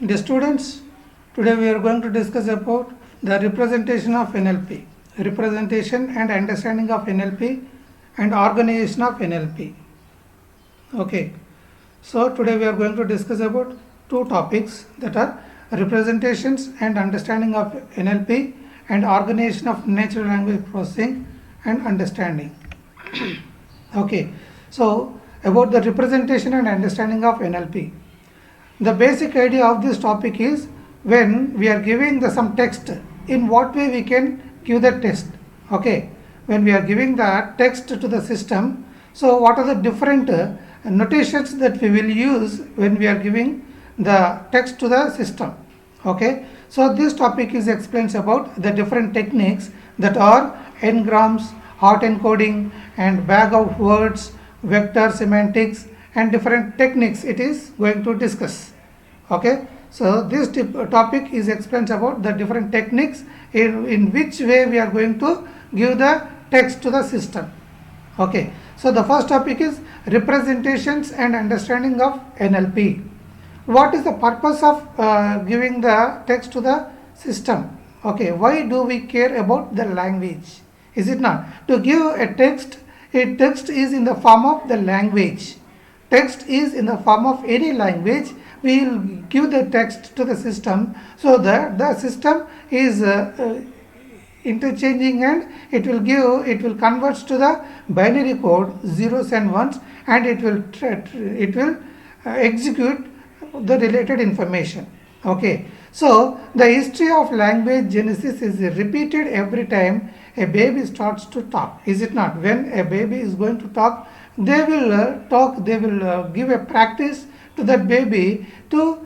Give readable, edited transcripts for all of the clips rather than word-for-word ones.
Dear students, today we are going to discuss about the representation of NLP, representation and understanding of NLP and organization of NLP. Okay, so today we are going to discuss about two topics, that are representations and understanding of NLP and organization of natural language processing and understanding. Okay, so about the representation and understanding of NLP. The basic idea of this topic is, when we are giving some text, in what way we can give the text. Okay, when we are giving the text to the system, so what are the different notations that we will use when we are giving the text to the system. Okay, so this topic is explains about the different techniques, that are n-grams, hot encoding and bag of words, vector semantics, and different techniques it is going to discuss. Okay, so this topic is explains about the different techniques in which way we are going to give the text to the system. Okay, so the first topic is representations and understanding of NLP. What is the purpose of giving the text to the system? Okay, why do we care about the language? Is it not? To give a text is in the form of the language. Text is in the form of any language. We will give the text to the system, so that the system is interchanging, and it will convert to the binary code zeros and ones, and it will execute the related information. Okay, so the history of language genesis is repeated every time a baby starts to talk. Is it not? When a baby is going to talk, they will they will give a practice to that baby to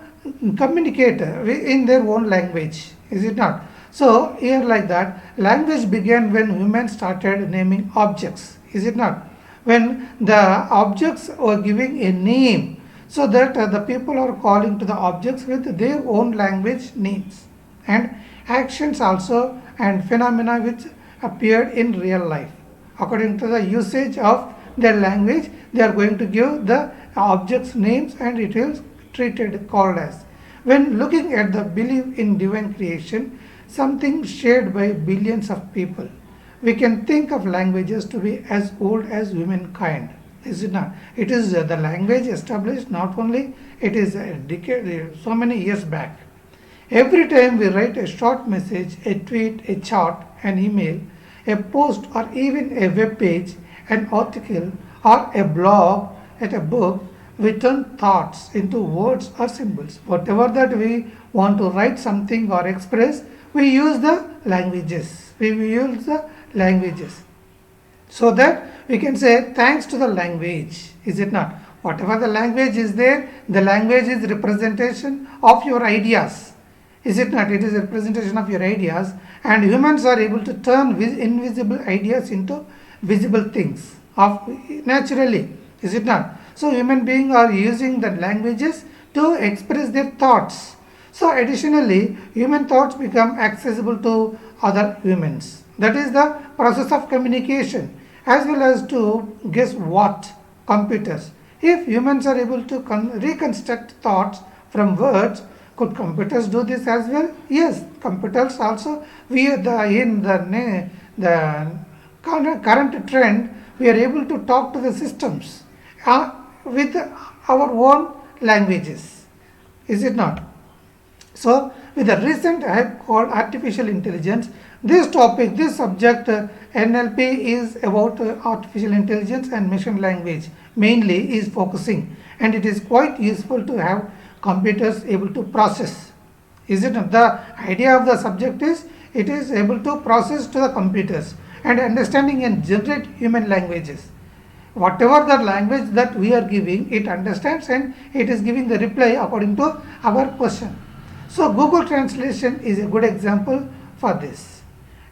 communicate in their own language. Is it not? So here, like that, language began when humans started naming objects. Is it not? When the objects were giving a name, so that the people are calling to the objects with their own language names, and actions also, and phenomena which appeared in real life. According to the usage of their language, they are going to give the objects names, and it is called as. When looking at the belief in divine creation, something shared by billions of people, we can think of languages to be as old as humankind. Is it not? It is the language established not only, it is a decade, so many years back. Every time we write a short message, a tweet, a chart, an email, a post, or even a web page, an article, or a blog, at a book, we turn thoughts into words or symbols. Whatever that we want to write something or express, we use the languages. So that we can say thanks to the language. Is it not? Whatever the language is there, the language is representation of your ideas. Is it not? It is a representation of your ideas, and humans are able to turn invisible ideas into visible things naturally. Is it not? So human beings are using the languages to express their thoughts. So additionally, human thoughts become accessible to other humans. That is the process of communication, as well as to guess what, computers. If humans are able to reconstruct thoughts from words, could computers do this as well? Yes, computers also. The current trend, we are able to talk to the systems with our own languages. Is it not? So, with the recent hype called artificial intelligence, this subject, NLP is about artificial intelligence and machine language mainly is focusing, and it is quite useful to have computers able to process. Is it not? The idea of the subject is, it is able to process to the computers and understanding and generate human languages. Whatever the language that we are giving, it understands, and it is giving the reply according to our question. So Google Translation is a good example for this.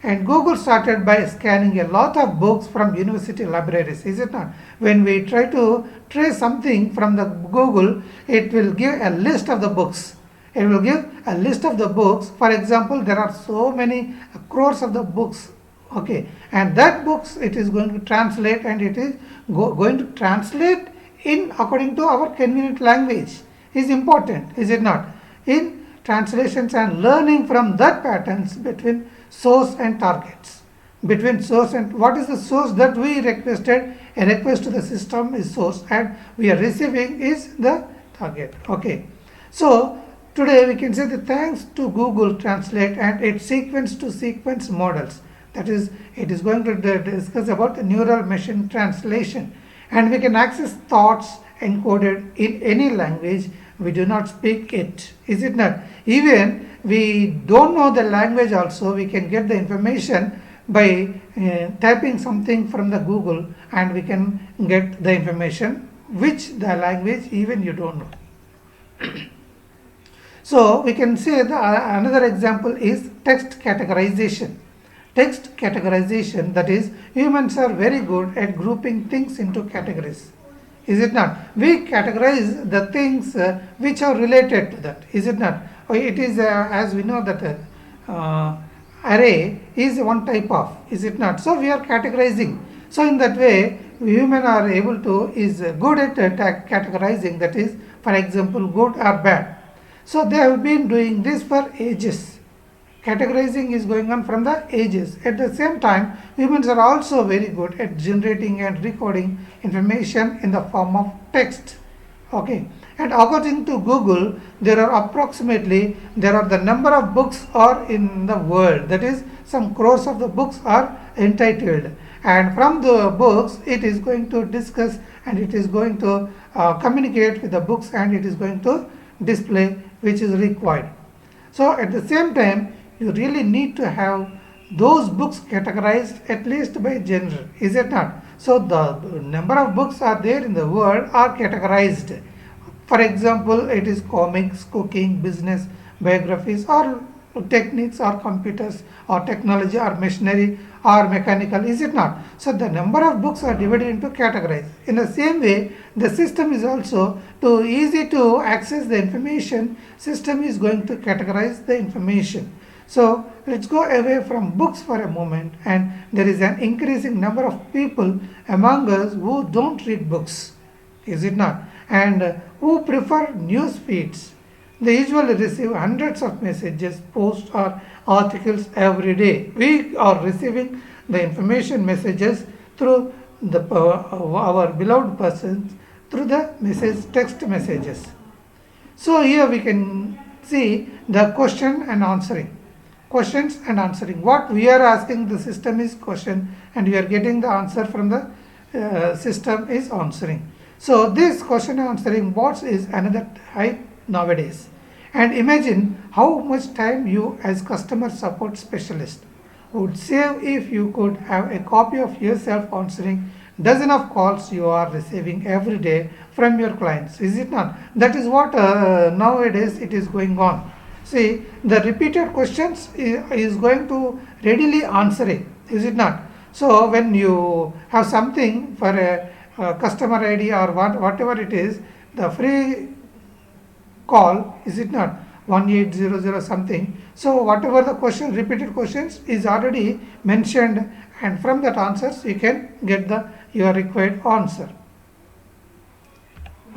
And Google started by scanning a lot of books from university libraries. Is it not? When we try to trace something from the Google, it will give a list of the books. It will give a list of the books. For example, there are so many crores of the books. Okay, and that books it is going to translate, and it is going to translate in according to our convenient language. Is important, is it not? in translations and learning from that patterns between source and targets. Between source and what is the source that we requested? A request to the system is source and we are receiving is the target. Okay. So today we can say that thanks to Google Translate and its sequence to sequence models, that is, it is going to discuss about the neural machine translation, and we can access thoughts encoded in any language we do not speak it. Is it not? Even we don't know the language also, we can get the information by typing something from the Google, and we can get the information which the language even you don't know. So we can say the another example is text categorization. Text categorization, that is, humans are very good at grouping things into categories. Is it not? We categorize the things which are related to that. Is it not? It is as we know that array is one type of. Is it not? So we are categorizing. So in that way, human are able to is good at categorizing. That is, for example, good or bad. So they have been doing this for ages. Categorizing is going on from the ages. At the same time, humans are also very good at generating and recording information in the form of text. Okay. And according to Google, there are the number of books are in the world. That is, some crores of the books are entitled. And from the books, it is going to discuss and it is going to communicate with the books and it is going to display which is required. So at the same time, you really need to have those books categorized at least by genre. Is it not? So the number of books are there in the world are categorized. For example, it is comics, cooking, business, biographies, or techniques, or computers, or technology, or machinery, or mechanical. Is it not? So the number of books are divided into categories. In the same way, the system is also too easy to access the information. System is going to categorize the information. So let's go away from books for a moment, and there is an increasing number of people among us who don't read books. Is it not? And who prefer news feeds. They usually receive hundreds of messages, posts, or articles every day. We are receiving the information messages through our beloved persons through the text messages. So here we can see the question and answering. Questions and answering. What we are asking the system is question, and we are getting the answer from the system is answering. So this question and answering bots is another type nowadays. And imagine how much time you as customer support specialist would save if you could have a copy of yourself answering dozen of calls you are receiving every day from your clients. Is it not? That is what nowadays it is going on. See, the repeated questions is going to readily answer it. Is it not? So when you have something for a customer ID or whatever it is, the free call, is it not, 1800 something. So whatever the question, repeated questions is already mentioned, and from that answers you can get your required answer.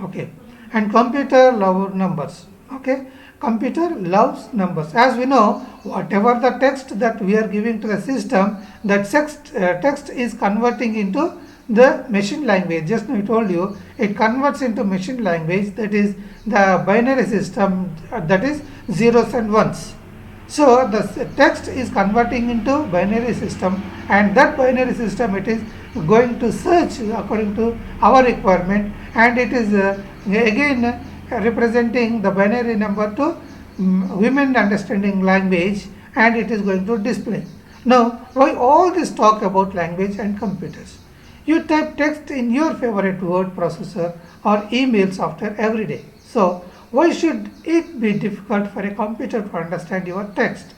Okay. And computer love numbers. Okay. Computer loves numbers. As we know, whatever the text that we are giving to the system, that text is converting into the machine language. Just now I told you, it converts into machine language, that is the binary system, that is zeros and ones. So the text is converting into binary system, and that binary system it is going to search according to our requirement, and it is again representing the binary number to women understanding language, and it is going to display. Now, why all this talk about language and computers? You type text in your favorite word processor or email software every day. So why should it be difficult for a computer to understand your text?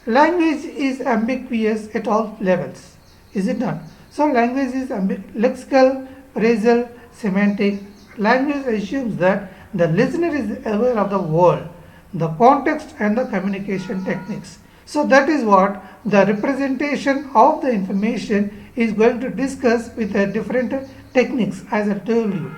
Language is ambiguous at all levels, is it not? So language is lexical, phrasal, semantic. Language assumes that the listener is aware of the world, the context, and the communication techniques. So that is what the representation of the information is going to discuss with different techniques, as I told you.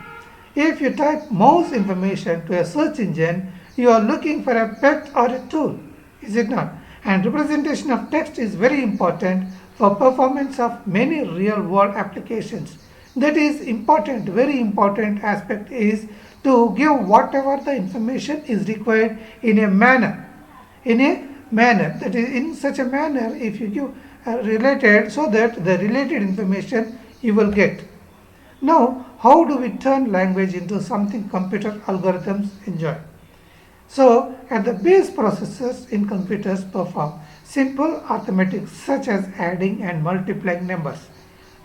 If you type mouse information to a search engine, you are looking for a pet or a tool, is it not? And representation of text is very important for performance of many real world applications. That is important, very important aspect is to give whatever the information is required in a manner, that is in such a manner if you give related, so that the related information you will get. Now, how do we turn language into something computer algorithms enjoy? So, at the base processes in computers perform simple arithmetic such as adding and multiplying numbers.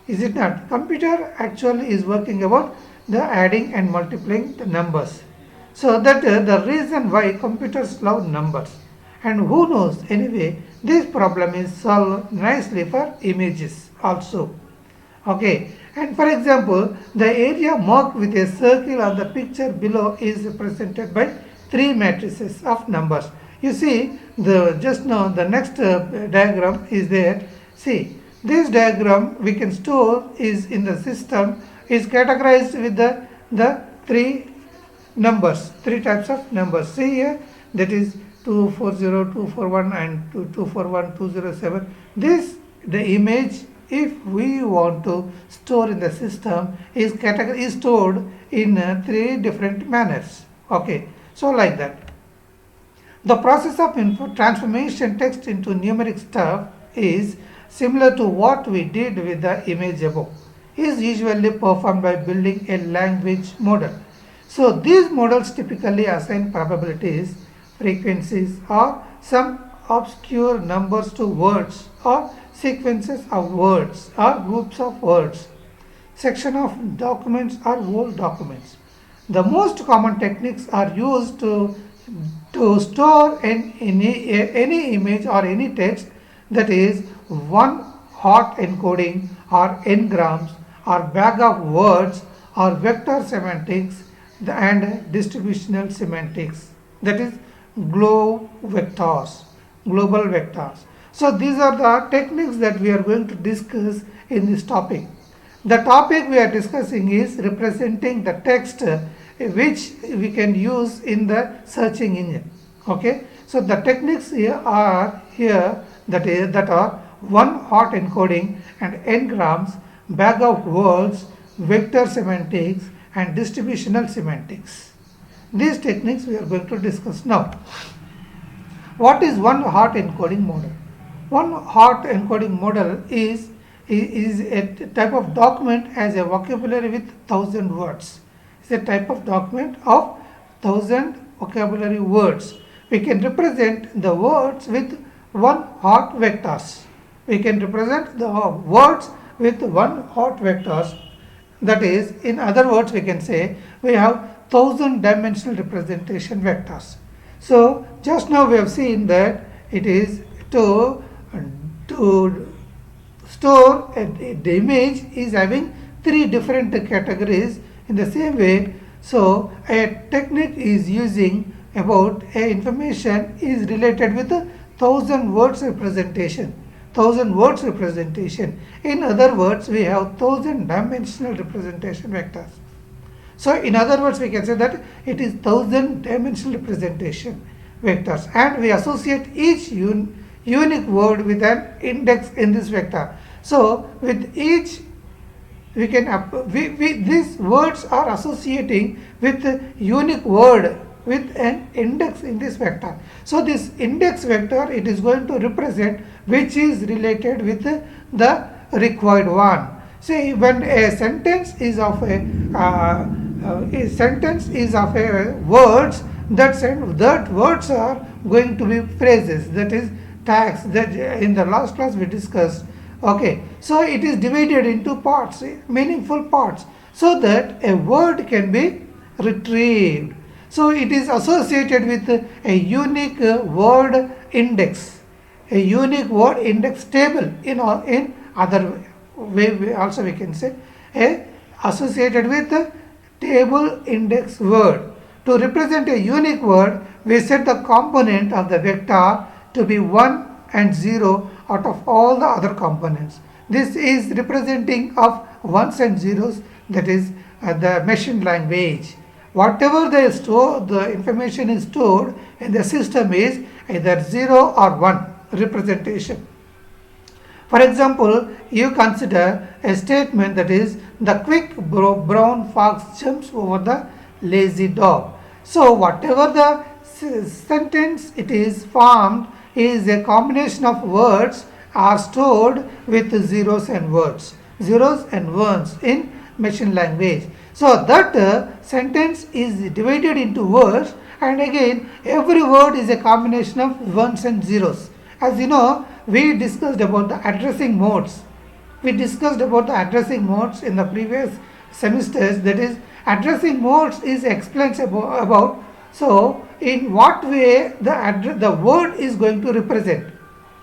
Is it not? Computer actually is working about the adding and multiplying the numbers. So that the reason why computers love numbers. And who knows, anyway, this problem is solved nicely for images also. Okay, and for example, the area marked with a circle on the picture below is represented by three matrices of numbers. You see, the just now the next diagram is there. See, this diagram we can store is in the system is categorized with the three numbers, three types of numbers. See here, that is 240, 241 and 241, 207. This the image if we want to store in the system is stored in three different manners. Okay, so like that. The process of transformation text into numeric stuff is similar to what we did with the image above. Is usually performed by building a language model. So these models typically assign probabilities, frequencies, or some obscure numbers to words or sequences of words or groups of words, section of documents or whole documents. The most common techniques are used to store any image or any text, that is one hot encoding or n-grams or bag of words or vector semantics and distributional semantics, that is global vectors. So these are the techniques that we are going to discuss in this topic. The topic we are discussing is representing the text which we can use in the searching engine. Okay, so the techniques here are that are one hot encoding and n-grams, bag of words, vector semantics and distributional semantics. These techniques we are going to discuss now. What is one hot encoding model? One hot encoding model is a type of document as a vocabulary with 1000 words. It's a type of document of 1000 vocabulary words. We can represent the words with one hot vectors. We can represent the words with one hot vectors. That is, in other words, we can say we have 1000 dimensional representation vectors. So just now we have seen that it is to store the image is having three different categories. In the same way, so a technique is using about a information is related with 1000 words representation. 1000 words representation. In other words, we have 1000 dimensional representation vectors. So in other words, we can say that it is 1000 dimensional representation vectors, and we associate each unique word with an index in this vector. So with each we can these words are associating with a unique word with an index in this vector. So this index vector, it is going to represent which is related with the required one. Say when a sentence is of a words, that words are going to be phrases, that is tags, that in the last class we discussed. Okay, so it is divided into parts, meaningful parts, so that a word can be retrieved. So it is associated with a unique word index, a unique word index table. In other way also we can say associated with a table index word. To represent a unique word, we set the component of the vector to be 1 and 0 out of all the other components. This is representing of ones and zeros, that is the machine language. whatever the information is stored in the system is either 0 or 1 representation. For example, you consider a statement that is the quick brown fox jumps over the lazy dog. So whatever the sentence it is formed is a combination of words are stored with zeros and ones in machine language. So that sentence is divided into words, and again every word is a combination of ones and zeros. As you know, we discussed about the addressing modes. We discussed about the addressing modes in the previous semesters. That is, addressing modes is explains about so in what way the word is going to represent.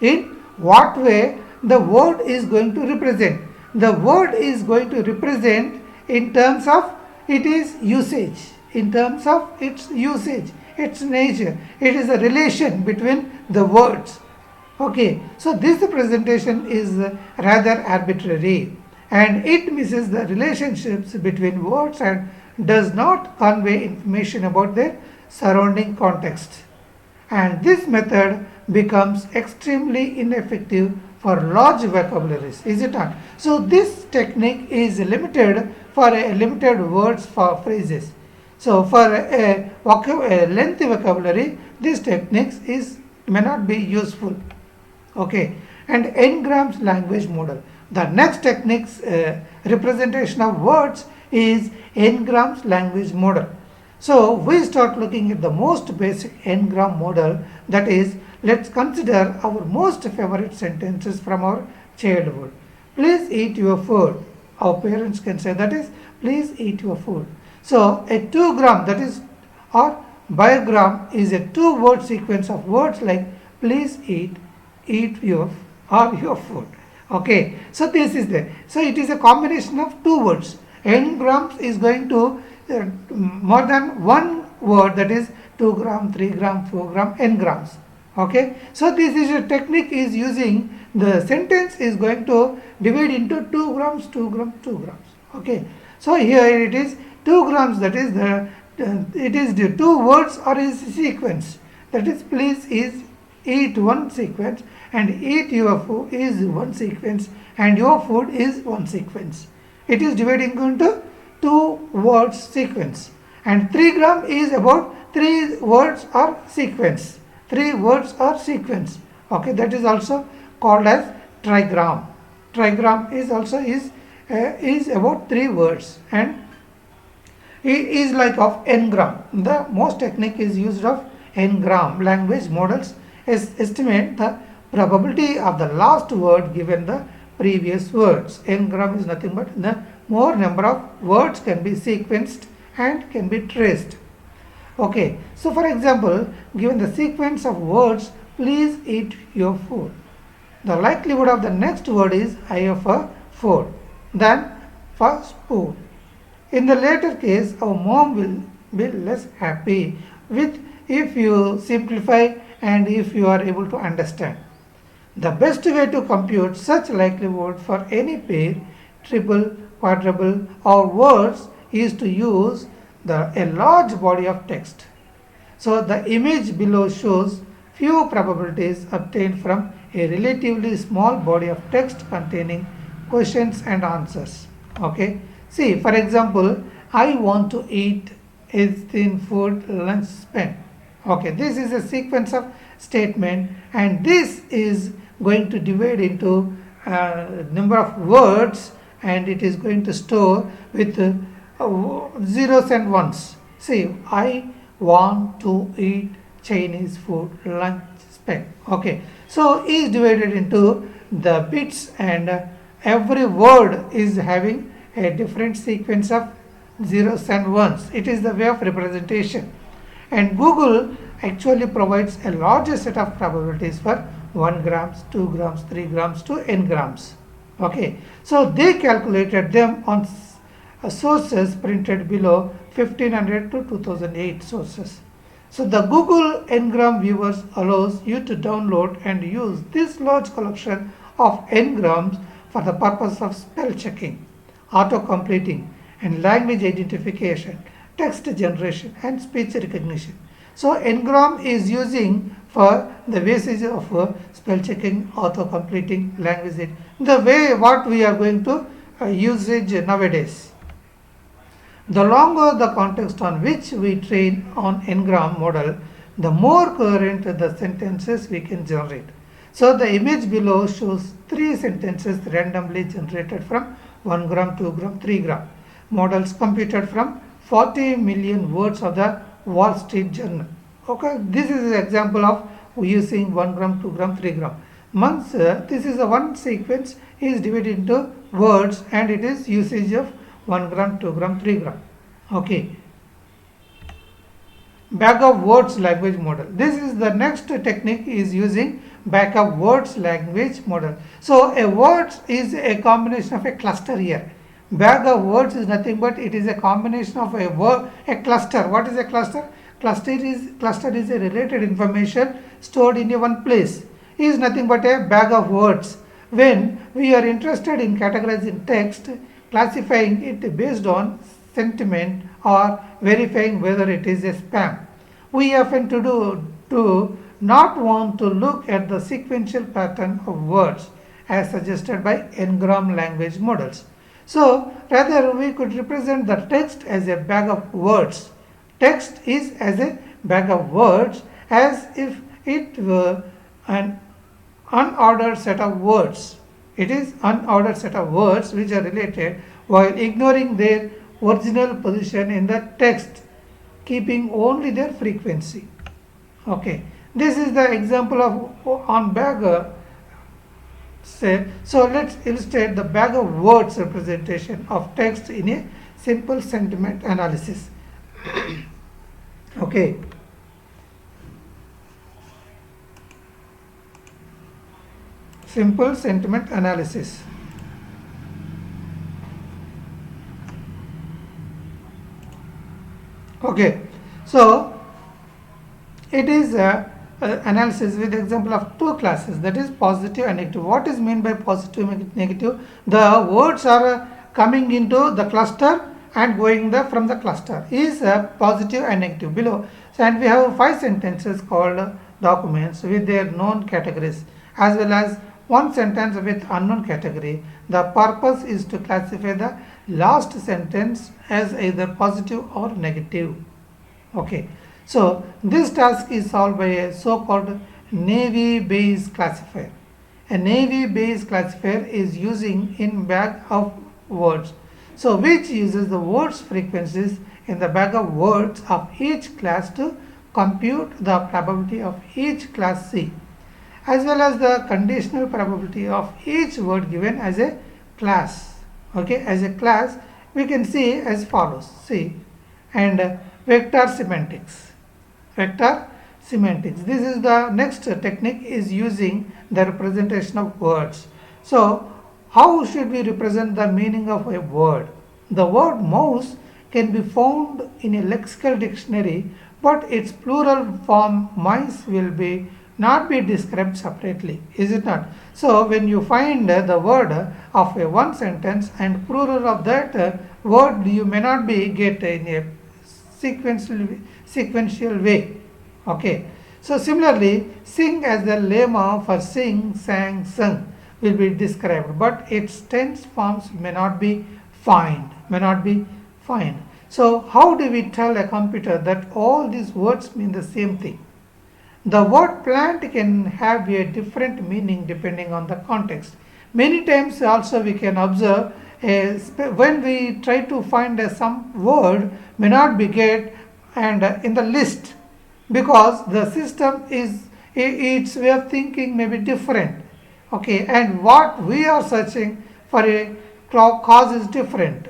In what way the word is going to represent. The word is going to represent in terms of its usage, in terms of its usage, its nature. It is a relation between the words. Okay, so this presentation is rather arbitrary and it misses the relationships between words and does not convey information about their surrounding context. And this method becomes extremely ineffective for large vocabularies, is it not? So this technique is limited for a limited words for phrases. So for a lengthy vocabulary, this technique may not be useful. Okay, and N-grams language model. The next technique's representation of words is N-grams language model. So we start looking at the most basic N-gram model, that is, let's consider our most favorite sentences from our childhood. Please eat your food. Our parents can say that is, please eat your food. So a 2 gram, that is, or biogram is a 2-word sequence of words like please eat your food. Okay, so this is there. So it is a combination of 2 words. N grams is going to more than 1 word, that is 2 gram, 3 gram, 4 gram, n grams. Okay, so this is a technique is using the sentence is going to divide into 2 grams, 2 grams, 2 grams. Okay, so here it is 2 grams, that is it is the 2 words or is sequence, that is please is eat one sequence and eat your food is one sequence and your food is one sequence. It is dividing into 2 words sequence, and 3 gram is about 3 words or sequence. 3 words or sequence. Okay, that is also called as trigram. Trigram is also is about 3 words and it is like of n-gram. The most technique is used of n-gram language models estimate the probability of the last word given the previous words. N-gram is nothing but the more number of words can be sequenced and can be traced. Okay, so for example, given the sequence of words, please eat your food, the likelihood of the next word is I of a 4 than for spoon. In the latter case, our mom will be less happy with if you simplify and if you are able to understand. The best way to compute such likelihood for any pair, triple, quadruple or words is to use a large body of text. So the image below shows few probabilities obtained from a relatively small body of text containing questions and answers. Okay. See, for example, I want to eat is in food lunch spent. Okay, this is a sequence of statement and this is going to divide into number of words and it is going to store with zeros and ones. See, I want to eat Chinese food lunch spent. Okay, so is divided into the bits and every word is having a different sequence of zeros and ones. It is the way of representation. And Google actually provides a larger set of probabilities for 1 grams, 2 grams, 3 grams to n grams. Okay, so they calculated them on sources printed below 1500 to 2008 sources. So the Google Ngram viewers allows you to download and use this large collection of Ngrams for the purpose of spell checking, auto completing and language identification text generation and speech recognition. So Ngram is using for the basis of spell checking, auto completing, language, the way what we are going to usage nowadays. The longer the context on which we train on Ngram model, the more coherent the sentences we can generate. So the image below shows three sentences randomly generated from 1 gram, 2 gram, 3 gram. Models computed from 40 million words of the Wall Street Journal. Okay, this is an example of using 1 gram, 2 gram, 3 gram. Once this is a one sequence is divided into words and it is usage of 1 gram, 2 gram, 3 gram. Okay. Bag of words language model. This is the next technique is using bag of words language model. So a word is a combination of a cluster here. Bag of words is nothing but it is a combination of a word, a cluster. What is a cluster? Cluster is a related information stored in a one place. Is nothing but a bag of words. When we are interested in categorizing text, classifying it based on sentiment or verifying whether it is a spam. We often do not want to look at the sequential pattern of words as suggested by Ngram language models. So rather we could represent the text as a bag of words. Text is as a bag of words as if it were an unordered set of words. It is unordered set of words which are related while ignoring their original position in the text, keeping only their frequency. Okay, this is the example of on bag. So let's illustrate the bag of words representation of text in a simple sentiment analysis. Okay. Simple sentiment analysis. Okay, so it is analysis with example of two classes, that is positive and negative. What is meant by positive and negative? The words are coming into the cluster and going from the cluster is positive and negative below. So, and we have 5 sentences called documents with their known categories as well as one sentence with unknown category. The purpose is to classify the last sentence as either positive or negative. Okay, so this task is solved by a so-called Navy Bayes classifier. A Navy Bayes classifier is using in bag of words, so which uses the words frequencies in the bag of words of each class to compute the probability of each class C as well as the conditional probability of each word given as a class. Okay, as a class we can see as follows. See, and vector semantics. Vector semantics. This is the next technique is using the representation of words. So how should we represent the meaning of a word? The word mouse can be found in a lexical dictionary, but its plural form mice will be not be described separately, is it not? So when you find the word of a one sentence and plural of that word, you may not be get in a sequential way. Okay, so similarly sing as the lemma for sing, sang, sung will be described, but its tense forms may not be found. So how do we tell a computer that all these words mean the same thing? The word plant can have a different meaning depending on the context. Many times also we can observe when we try to find some word may not be get and in the list because the system is its way of thinking may be different. Okay, and what we are searching for a cause is different.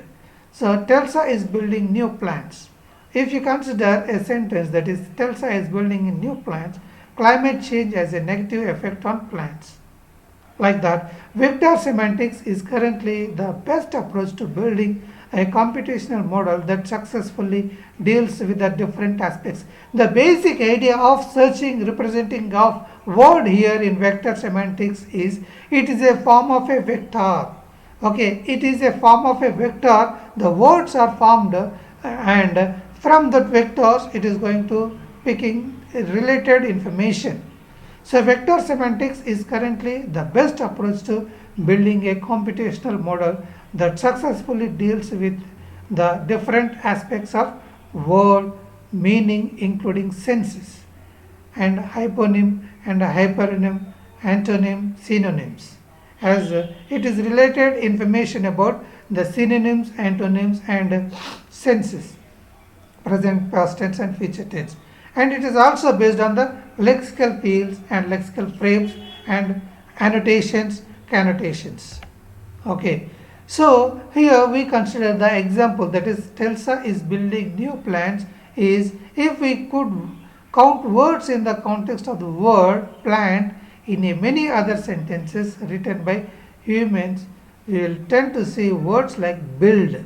So Telsa is building new plants. If you consider a sentence that is Telsa is building in new plants, climate change has a negative effect on plants. Like that, vector semantics is currently the best approach to building a computational model that successfully deals with the different aspects. The basic idea of searching representing of word here in vector semantics is it is a form of a vector. Okay, it is a form of a vector. The words are formed and From that vectors, it is going to picking related information. So vector semantics is currently the best approach to building a computational model that successfully deals with the different aspects of word meaning, including senses and hyponym and hyperonym, antonym, synonyms, as it is related information about the synonyms, antonyms, and senses, present, past tense, and future tense. And it is also based on the lexical fields and lexical frames and annotations, connotations. Okay, so here we consider the example, that is Telsa is building new plants, is if we could count words in the context of the word plant in a many other sentences written by humans, we will tend to see words like build,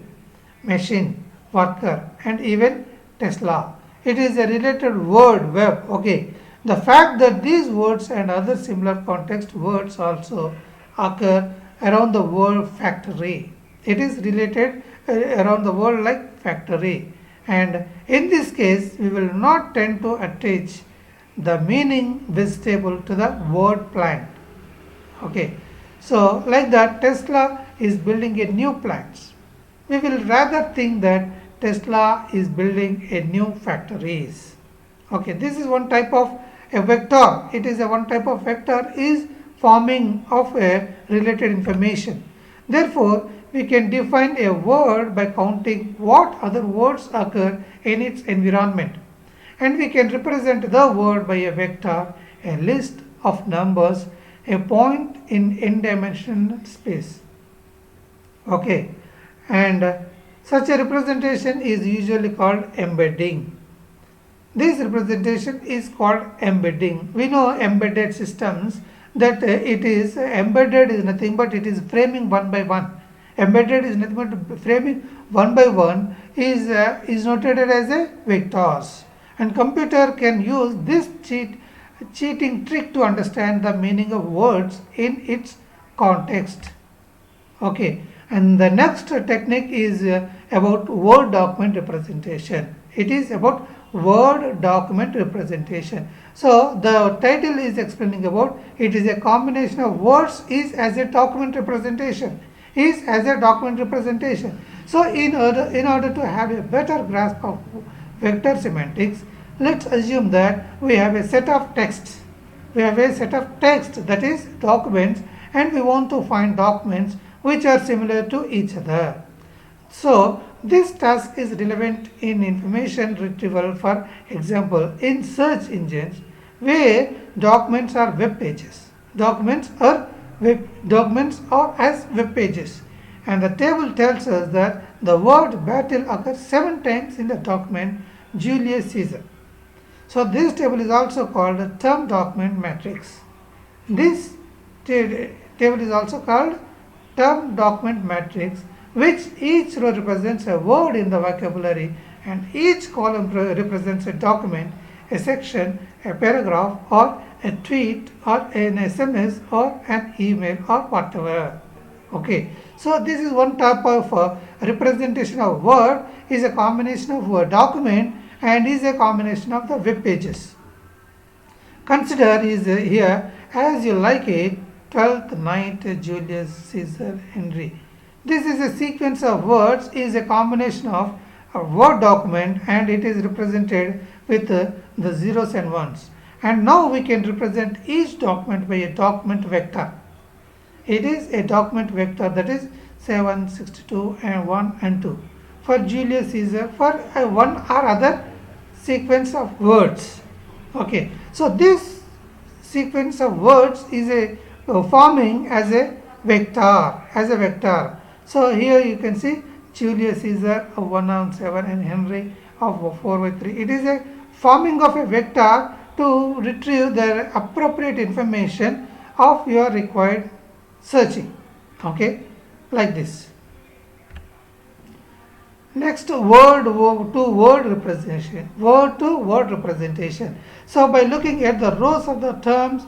machine, worker, and even Tesla. It is a related word web. Okay, the fact that these words and other similar context words also occur around the word factory. It is related around the world like factory, and in this case we will not tend to attach the meaning vegetable to the word plant. Okay, so like that Tesla is building a new plant. We will rather think that Tesla is building a new factories. Okay, this is one type of a vector. It is a one type of vector is forming of a related information. Therefore, we can define a word by counting what other words occur in its environment. And we can represent the word by a vector, a list of numbers, a point in n-dimensional space. Okay, and such a representation is usually called embedding. This representation is called embedding. We know embedded systems that it is embedded is nothing but it is framing one by one. Embedded is nothing but framing one by one is noted as a vectors, and computer can use this cheating trick to understand the meaning of words in its context. Okay, and the next technique is about word document representation. It is about word document representation. So the title is explaining about it is a combination of words is as a document representation. Is as a document representation. So in order to have a better grasp of vector semantics, let's assume that we have a set of texts. We have a set of text, that is documents, and we want to find documents which are similar to each other. So this task is relevant in information retrieval, for example, in search engines where documents are web pages. Documents are as web pages, and the table tells us that the word battle occurs 7 times in the document Julius Caesar. So this table is also called a term document matrix. This table is also called term document matrix, which each row represents a word in the vocabulary and each column represents a document, a section, a paragraph, or a tweet, or an SMS, or an email, or whatever. Okay, so this is one type of representation of word, is a combination of word document and is a combination of the web pages. Consider is here as you like it, 12th night Julius Caesar Henry. This is a sequence of words, is a combination of a word document, and it is represented with the zeros and ones. And now we can represent each document by a document vector. It is a document vector, that is 7, 62, and 1 and 2. For Julius Caesar, for one or other sequence of words. Okay, so this sequence of words is a forming as a vector. So here you can see Julius Caesar of 1 on 7 and Henry of 4 by 3. It is a forming of a vector to retrieve the appropriate information of your required searching. Okay, like this. Next, word to word representation. Word to word representation. So by looking at the rows of the terms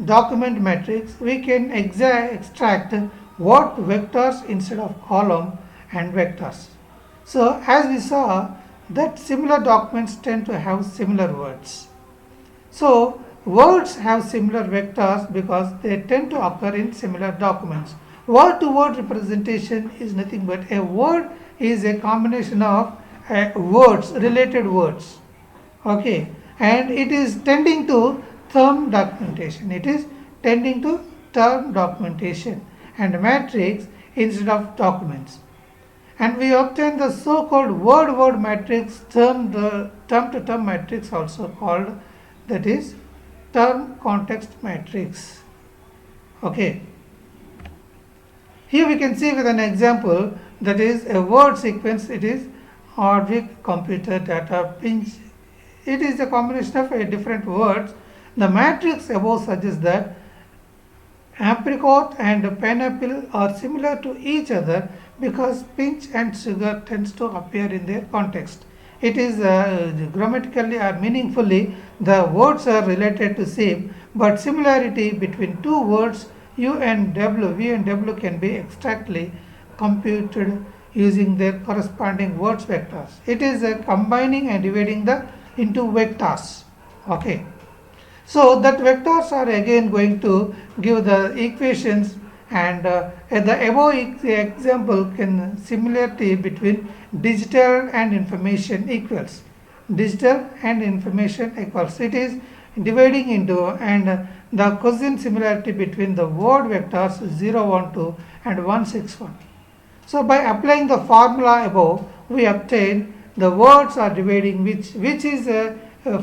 document matrix, we can extract word vectors instead of column and vectors. So as we saw, that similar documents tend to have similar words. So, words have similar vectors because they tend to occur in similar documents. Word to word representation is nothing but a word is a combination of words, related words. Okay, and it is tending to term documentation. It is tending to term documentation and matrix instead of documents. And we obtain the so-called word-word matrix, term-to-term matrix also called, that is term context matrix. Okay. Here we can see with an example, that is a word sequence. It is Hardwick computer data pinch. It is a combination of different words. The matrix above suggests that apricot and pineapple are similar to each other because pinch and sugar tends to appear in their context. It is grammatically or meaningfully the words are related to same, but similarity between two words U and W, V and W can be exactly computed using their corresponding words vectors. It is combining and dividing the into vectors. Okay. So that vectors are again going to give the equations, and the above example can similarity between digital and information equals. Digital and information equals. It is dividing into, and the cosine similarity between the word vectors 0, 1, 2 and 1, 6, 1. So by applying the formula above, we obtain the words are dividing which is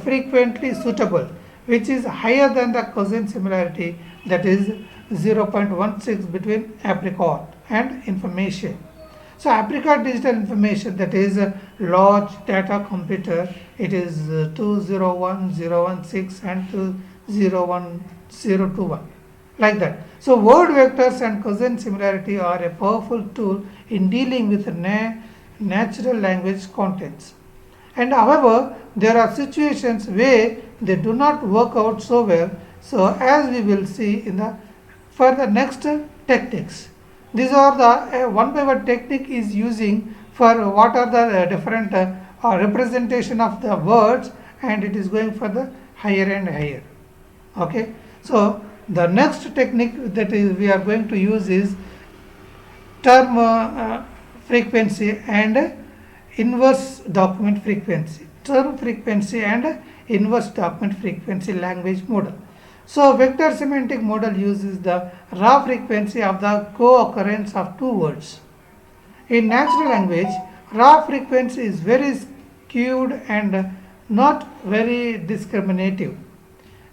frequently suitable, which is higher than the cosine similarity, that is 0.16 between apricot and information. So apricot digital information, that is a large data computer, it is 201016 and 201021, like that. So word vectors and cosine similarity are a powerful tool in dealing with natural language contents. And however, there are situations where they do not work out so well. So as we will see in the further next techniques. These are the one by one technique is using for what are the different representation of the words, and it is going for the higher and higher. Okay. So the next technique that is we are going to use is term frequency and inverse document frequency. Term frequency and inverse document frequency language model. So vector semantic model uses the raw frequency of the co-occurrence of two words. In natural language, raw frequency is very skewed and not very discriminative.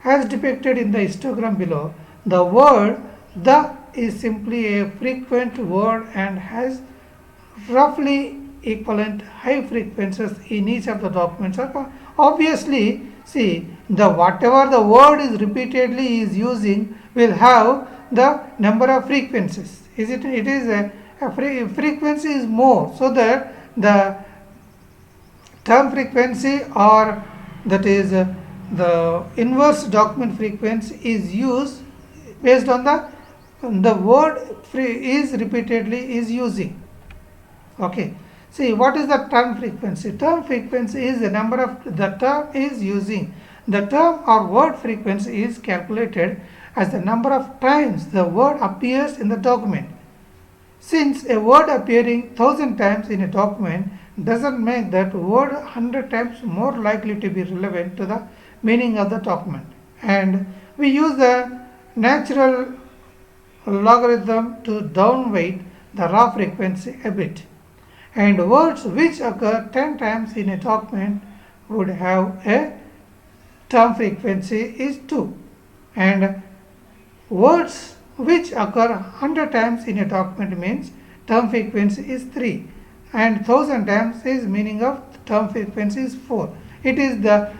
As depicted in the histogram below, the word the is simply a frequent word and has roughly equivalent high frequencies in each of the documents. Obviously, see, the whatever the word is repeatedly is using will have the number of frequencies. It is a frequency is more, so that the term frequency, or that is the inverse document frequency, is used based on the word is repeatedly is using. Okay. See, what is the term frequency? Term frequency is the number of the term is using. The term or word frequency is calculated as the number of times the word appears in the document. Since a word appearing 1000 times in a document doesn't make that word 100 times more likely to be relevant to the meaning of the document. And we use the natural logarithm to downweight the raw frequency a bit. And words which occur 10 times in a document would have a term frequency is 2, and words which occur 100 times in a document means term frequency is 3, and 1000 times is meaning of term frequency is 4. It is the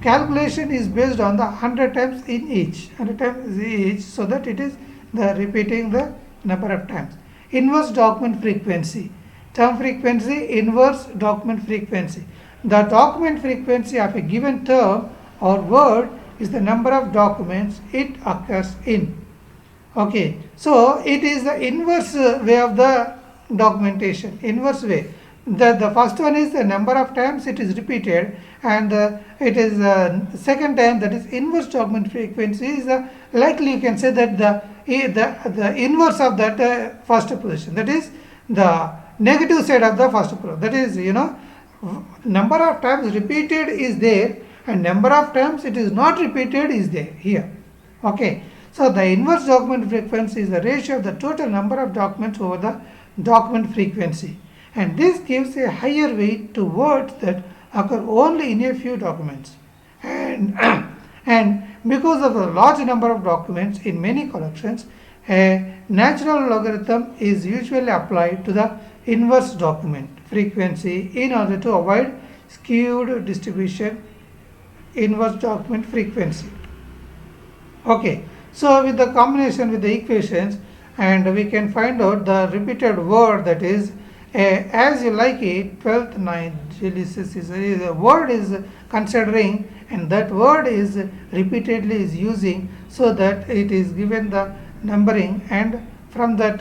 calculation is based on the 100 times in each, 100 times each, so that it is the repeating the number of times. Inverse document frequency. Term frequency, inverse document frequency. The document frequency of a given term or word is the number of documents it occurs in. Okay, so it is the inverse way of the documentation. Inverse way. The first one is the number of times it is repeated, and it is second time, that is inverse document frequency is likely you can say that the inverse of that first position, that is the negative side of the first position, that is number of times repeated is there and number of times it is not repeated is there here. Okay, so the inverse document frequency is the ratio of the total number of documents over the document frequency, and this gives a higher weight to words that occur only in a few documents, and and because of the large number of documents in many collections, a natural logarithm is usually applied to the inverse document frequency in order to avoid skewed distribution inverse document frequency. Okay, so with the combination with the equations, and we can find out the repeated word, that is as you like it, 12th 9th Genesis is a word is considering, and that word is repeatedly is using, so that it is given the numbering, and from that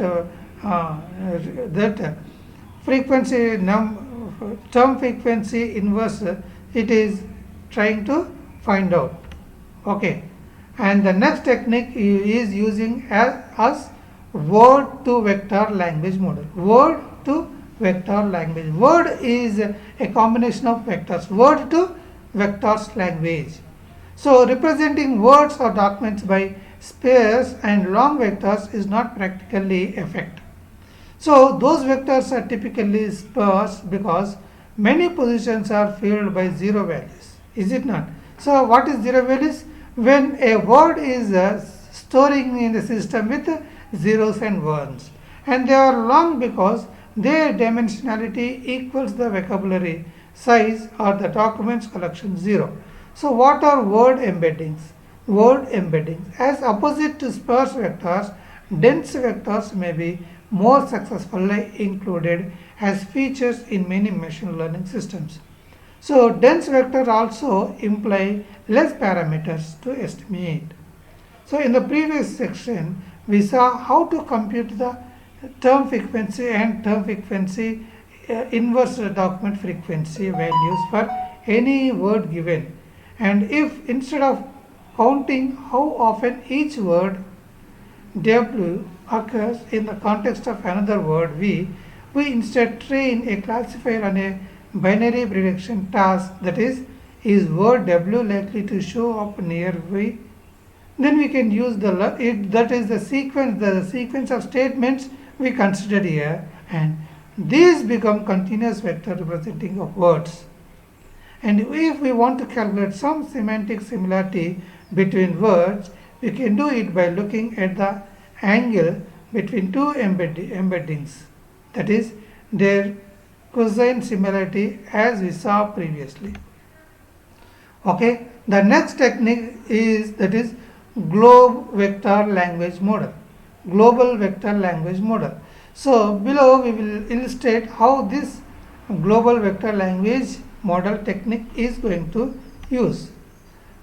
that frequency term frequency inverse it is trying to find out. Okay, and the next technique is using as word to vector language model. Word to vector language. Word is a combination of vectors. Word to vectors language. So representing words or documents by sparse and long vectors is not practically effective. So those vectors are typically sparse because many positions are filled by zero values. Is it not? So what is zero values? When a word is storing in the system with zeros and ones, and they are long because their dimensionality equals the vocabulary size or the document's collection 0. So what are word embeddings? Word embeddings, as opposite to sparse vectors, dense vectors may be more successfully included as features in many machine learning systems. So dense vectors also imply less parameters to estimate. So in the previous section, we saw how to compute the term frequency and term frequency inverse document frequency values for any word given. And if instead of counting how often each word W occurs in the context of another word V, we instead train a classifier on a binary prediction task, that is word W likely to show up near V? Then we can use that is the sequence of statements we considered here, and these become continuous vector representing of words. And if we want to calculate some semantic similarity between words, we can do it by looking at the angle between two embeddings, that is their cosine similarity, as we saw previously. Okay, the next technique is global vector language model. Global vector language model. So below we will illustrate how this global vector language model technique is going to use.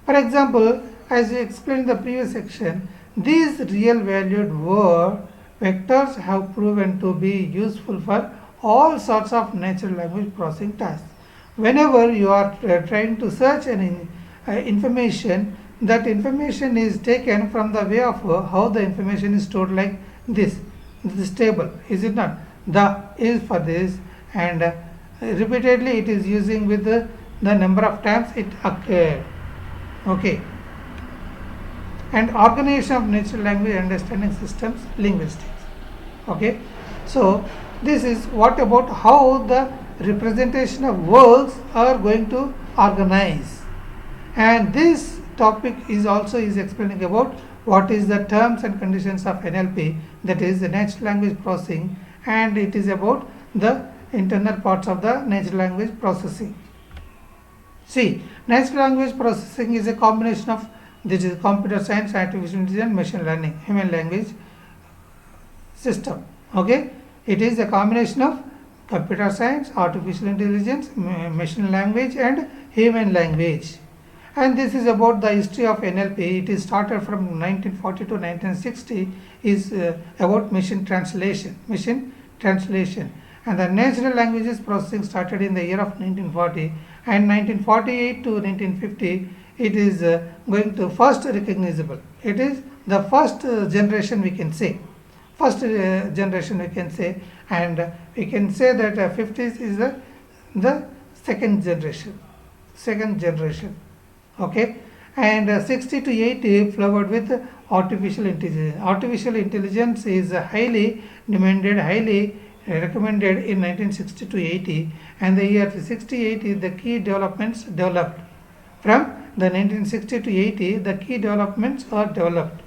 For example, as we explained in the previous section, these real valued word vectors have proven to be useful for all sorts of natural language processing tasks. Whenever you are trying to search an information, that information is taken from the way of how the information is stored, like this table, is it not? The is for this, and repeatedly it is using with the number of times it occurred. Okay, and organization of natural language understanding systems, linguistics. Okay, so this is what about how the representation of words are going to organize, and this topic is also explaining about what is the terms and conditions of NLP, that is the natural language processing, and it is about the internal parts of the natural language processing. See, natural language processing is a combination of this is computer science, artificial intelligence, machine learning, human language system. Okay, it is a combination of computer science, artificial intelligence, machine language, and human language. And this is about the history of NLP. It is started from 1940 to 1960. Is about machine translation. And the natural languages processing started in the year of 1940, and 1948 to 1950 it is going to first recognizable. It is the first generation, we can say, first generation we can say, and we can say that 50s is the second generation. Okay, and 60 to 80 flowered with artificial intelligence. Artificial intelligence is highly demanded, highly recommended in 1960 to 80, and the year 60-80 the key developments developed. From the 1960 to 80 the key developments are developed.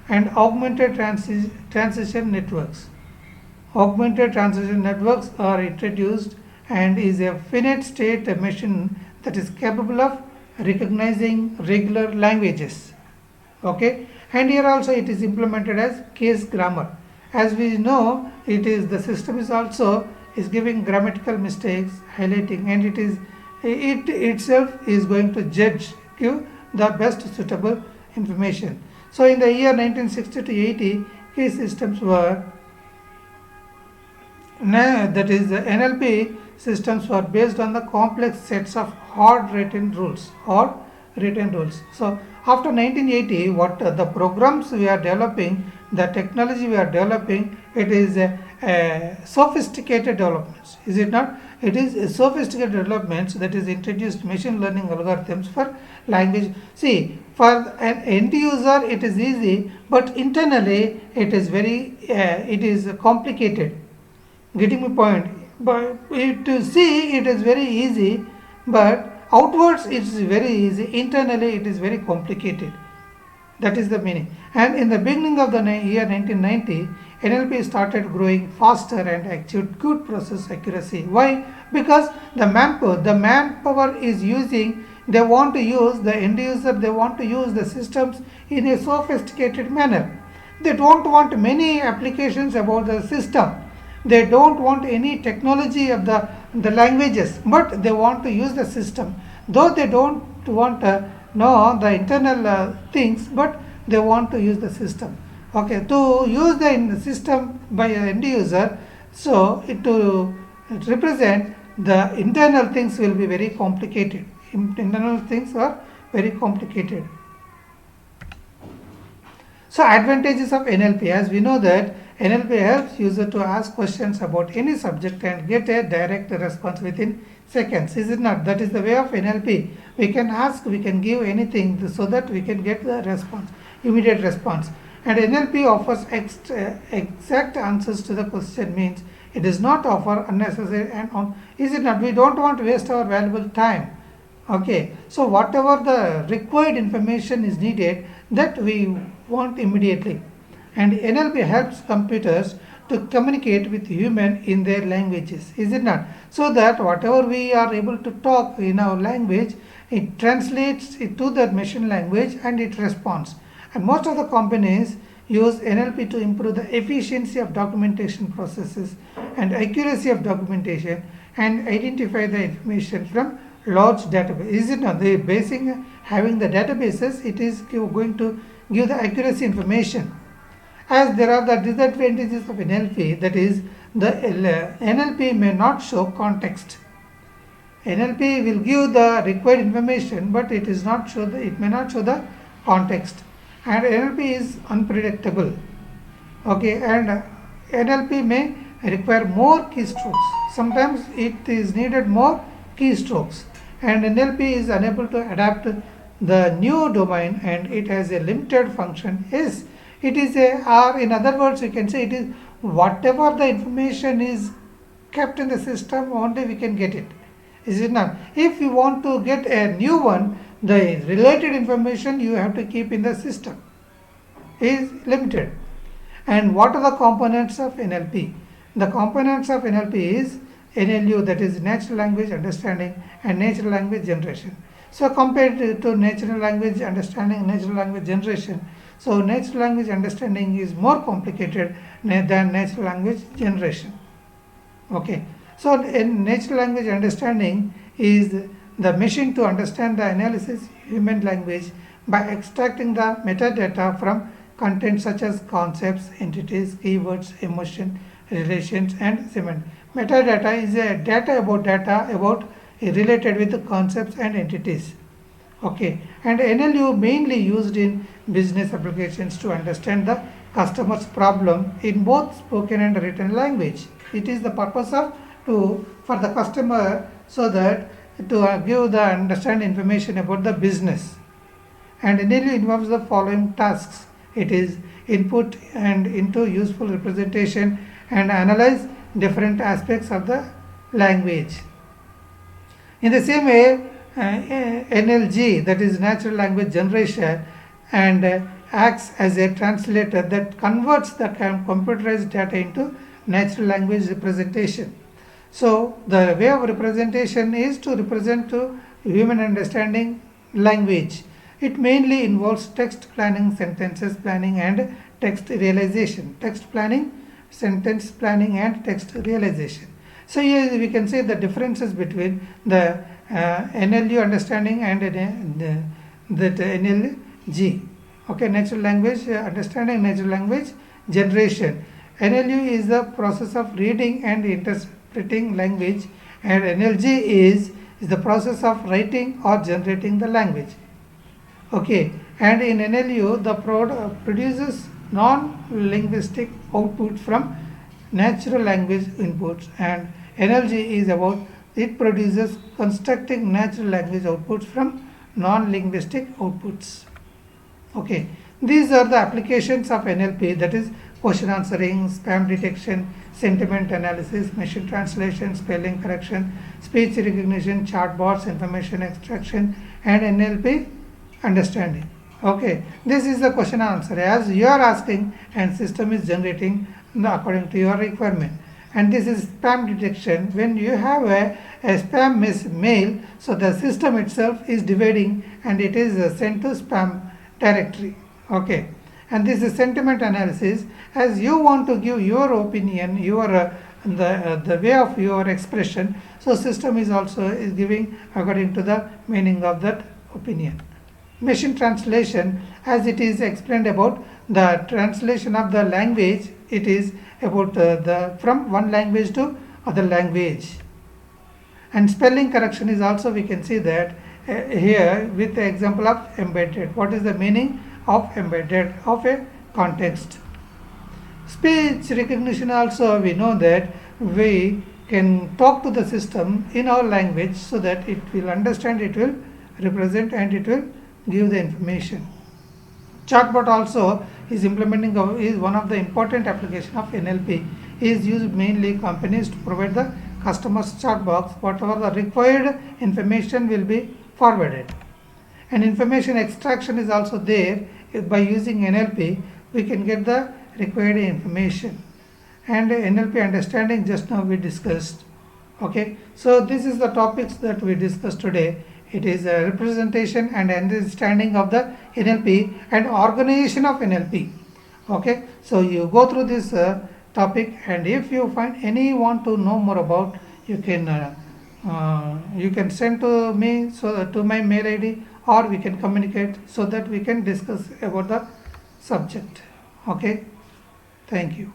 And augmented transition networks. Augmented transition networks are introduced and is a finite state machine that is capable of recognizing regular languages. Okay, and here also it is implemented as case grammar. As we know, it is the system is also is giving grammatical mistakes, highlighting, and it itself is going to give the best suitable information. So in the year 1960 to 80, key systems were that is the NLP systems were based on the complex sets of hard written rules. So after 1980, what the programs we are developing, the technology we are developing, it is a sophisticated developments. Is it not? It is a sophisticated developments that is introduced machine learning algorithms for language. See, for an end user it is easy, but internally it is complicated. Getting my point? But to see it is very easy, but outwards it is very easy. Internally it is very complicated. That is the meaning. And in the beginning of the year 1990, NLP started growing faster and achieved good process accuracy. Why? Because the manpower is using, they want to use the end user, they want to use the systems in a sophisticated manner. They don't want many applications about the system. They don't want any technology of the languages, but they want to use the system. Though they don't want to know the internal things, but they want to use the system. Okay, to use the system by an end user, so to represent the internal things will be very complicated. Internal things are very complicated. So advantages of NLP, as we know that NLP helps user to ask questions about any subject and get a direct response within seconds. Is it not? That is the way of NLP. We can ask, we can give anything so that we can get the response, immediate response. And NLP offers exact answers to the question, means it does not offer unnecessary and is it not? We don't want to waste our valuable time. Okay, so whatever the required information is needed, that we want immediately. And NLP helps computers to communicate with human in their languages, is it not? So that whatever we are able to talk in our language, it translates it to the machine language and it responds. And most of the companies use NLP to improve the efficiency of documentation processes and accuracy of documentation and identify the information from large database. Is it not? The basing having the databases, it is going to give the accuracy information. As there are the disadvantages of NLP, that is the NLP may not show context. NLP will give the required information, but it may not show the context. And NLP is unpredictable. Okay, and NLP may require more keystrokes. Sometimes it is needed more keystrokes, and NLP is unable to adapt the new domain, and it has a limited function. Yes, it is or in other words, we can say it is whatever the information is kept in the system, only we can get it. Is it not? If you want to get a new one, the related information you have to keep in the system is limited. And what are the components of NLP? The components of NLP is NLU, that is natural language understanding, and natural language generation. So compared to natural language understanding, natural language generation, so natural language understanding is more complicated than natural language generation. Okay, so in natural language understanding is the machine to understand the analysis human language by extracting the metadata from content such as concepts, entities, keywords, emotion, relations, and semantics. Metadata is a data about related with the concepts and entities. Okay, and NLU mainly used in business applications to understand the customer's problem in both spoken and written language. It is the purpose of to for the customer so that to give the understand information about the business. And NLU involves the following tasks. It is input and into useful representation and analyze different aspects of the language. In the same way, NLG, that is natural language generation, and acts as a translator that converts the computerized data into natural language representation. So the way of representation is to represent to human understanding language. It mainly involves text planning, sentences planning, and text realization. Text planning, sentence planning, and text realization. So here we can say the differences between the NLU understanding and that NLG. Okay, natural language understanding, natural language generation. NLU is the process of reading and interpreting language, and NLG is the process of writing or generating the language. Okay, and in NLU the produces non-linguistic output from natural language inputs, and NLG is about it produces constructing natural language outputs from non-linguistic outputs. Okay, these are the applications of NLP, that is question answering, spam detection, sentiment analysis, machine translation, spelling correction, speech recognition, chatbots, information extraction, and NLP understanding. Okay, this is the question answer as you are asking and system is generating according to your requirement. And this is spam detection. When you have a spam mail, so the system itself is dividing and it is sent to spam directory. Okay, and this is sentiment analysis as you want to give your opinion, your the way of your expression, so system is also is giving according to the meaning of that opinion. Machine translation, as it is explained about the translation of the language, it is about the from one language to other language. And spelling correction is also, we can see that here with the example of embedded. What is the meaning of embedded of a context? Speech recognition also, we know that we can talk to the system in our language so that it will understand, it will represent, and it will give the information. Chatbot also is implementing is one of the important application of NLP. Is used mainly companies to provide the customers chat box. Whatever the required information will be forwarded. And information extraction is also there. By using NLP, we can get the required information. And NLP understanding just now we discussed. Okay, so this is the topics that we discussed today. It is a representation and understanding of the NLP and organization of NLP. Okay, so you go through this topic, and if you find any want to know more about, you can send to me, so to my mail ID, or we can communicate so that we can discuss about the subject. Okay, thank you.